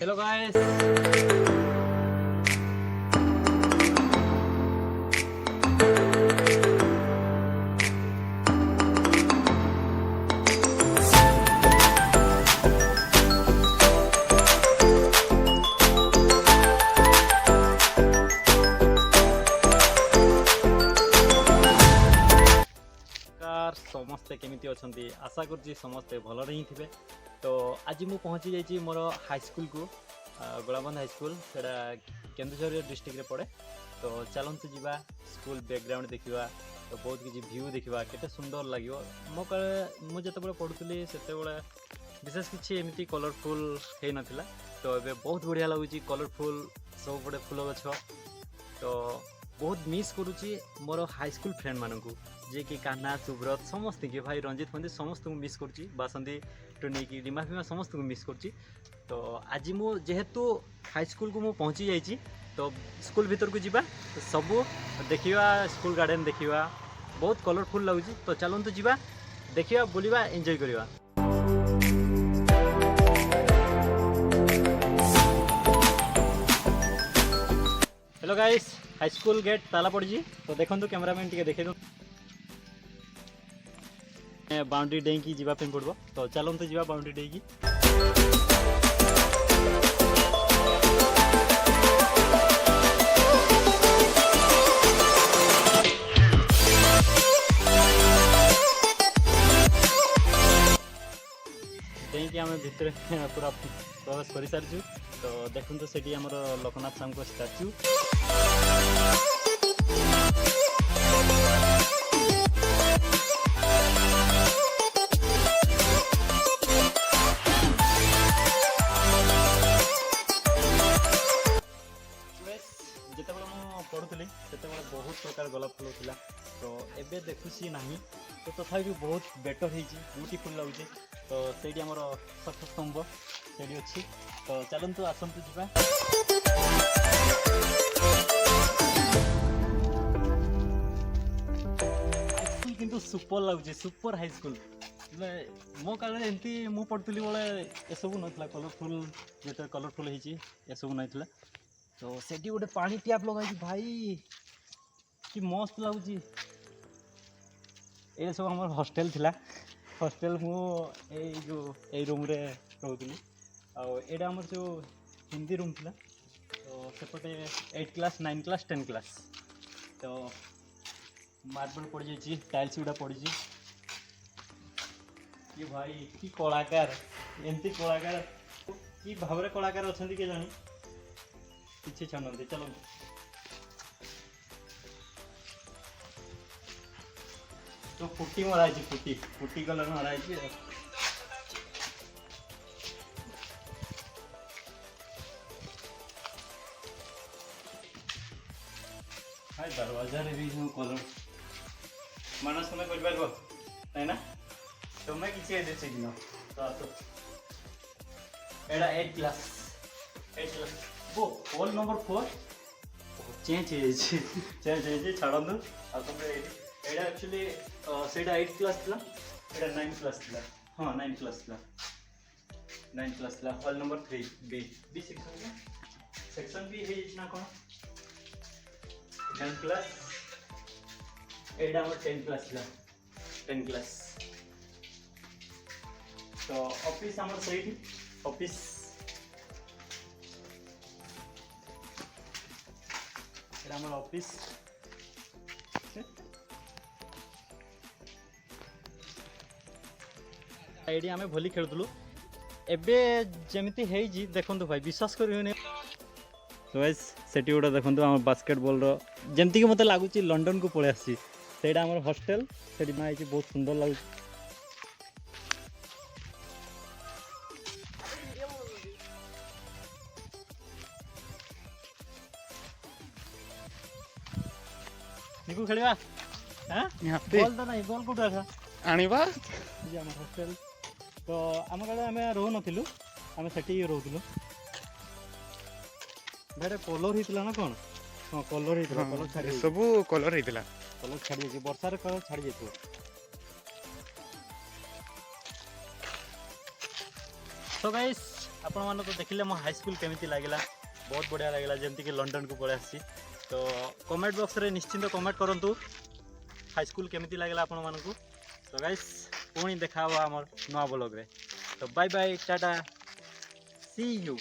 Hello guys, समस्ते केमिति अछंती आशा करछि समस्ते भल रही थे। तो आज मु पहुँची जाइए मोर हाई स्कूल को गोलाबंध हाई स्कूल सेटा केन्दुझर डिस्ट्रिक्ट रे पड़े। तो चलते जावा स्कूल बैकग्राउंड देखा, तो बहुत किसी व्यू देखा केते सुंदर लगे। मो मुझे पढ़ुली से विशेष किसी एमती कलरफुल हो नाला, तो ये बहुत बढ़िया लगुच कलरफुल सब पड़े फूल गछ। तो बहुत मिस करुच्ची मोर हाई स्कूल फ्रेंड मानू जे कि कान्हा सुब्रत समस्त के भाई रंजित फंजित समस्त को मिस करुच्ची, बासंती टुनी की डिमा फिमा समस्त को मिस करुच्ची। तो आज मु जेहेतु हाई स्कूल को मु पहुँची जाइए, तो स्कूल भीतर को जीवा तो सबू देखा, स्कूल गार्डन देखा बहुत कलरफुल लगुच। तो चलते जीवा देखा बुलवा एंजॉय करवा। Hello guys, high school gate ताला पड़ी। तो देखो कैमरामैन टी देखे दो बाउंड्री डे की जीवा पड़ो। तो चलते जीवा बाउंड्री डे की। आम भितर पूरा प्रवेश कर सारी। तो देखो से आमर लोकनाथ साहब को स्टाच्यू। जितेबाला पढ़ुली से बहुत प्रकार गोलाप फूल था। तो एबे देखुसी ना, तो तथापि बहुत बेटर हो ब्यूटीफुल लगे। तो से आमर सप्तस्तंभ से अच्छी। तो चलतु आसतु जा हाईस्कूल किंतु सुपर लगुच, सुपर हाईस्कूल। मो काल एमती मु पढ़ुली बेले एसबू नाला, कलरफुल जो कलरफुल होसबू नाला। तो सेठी गोटे पानी टैप लगे भाई कि मस्त लगुच। ये सब आम हॉस्टेल थिला। हॉस्टेल मु जो रूम रे रोली। आईटा आमर जो हिंदी रूम थिला। तो सेपटे 8 क्लास 9 क्लास 10 क्लास। तो मार्बल पड़ जाइए, टाइल्स गुड़ा पड़ी कि भाई कि कलाकार एमती कलाकार कि भाव कलाकार अच्छा के जानी किसी छाणती। चलो तो फुटी मराई, फुटी फुटी कलर मराई। हाय दरवाजा रे भी जो कलर मानस तुम्हें कर पार ना, तुम्हें किसी देते कि न। तो आसो एडा 8 क्लास वो होल नंबर 4 चेंज हो छाड़ू। एडा एक्चुअली सेटा 8 क्लास था, एडा 9 क्लास था। हाँ 9 क्लास था, 9 क्लास था। होल नंबर 3 बी सेक्शन भी है ना कौन 9 क्लास। एडा 10 क्लास था, 10 क्लास। तो ऑफिस आमर सही ऑफिस आमर ऑफिस। आईडी आम भली खेलुलु एबे जमिति हेजी देखो भाई विश्वास करियोनी। तो गाइस सेठी गोटे देखो आम बास्केटबॉल रो जमती कि मते लागुच लंडन को पळे आसी। सेटा आमर हॉस्टेल सेठी माई बहुत सुंदर लागुच। निकू खेलवा हां बॉल तो नहीं, बॉल कोठा था आनिबा जे हम हॉस्टेल। तो आम काले आम रो नथिलु, आम सेठी रोथुलु। भेड़े कलर हितला ना कोन? हां कलर हितला, कलर छाडी सब कलर हितला, कलर छाडी जे वर्षा रे कलर छाडी जेतो। तो गाइस आपण मैंने तो देखिले मो हाई स्कूल केमिति लागला बहुत बढ़िया लागला जेमती कि लंडन को पळै आसी तो कमेंट बॉक्स रे निश्चिंत कमेंट करंतु हाई स्कूल केमिति लागला आपण मानकू तो गाइस पुणी देखा हमर नवा ब्लॉग रे तो bye bye tata see you.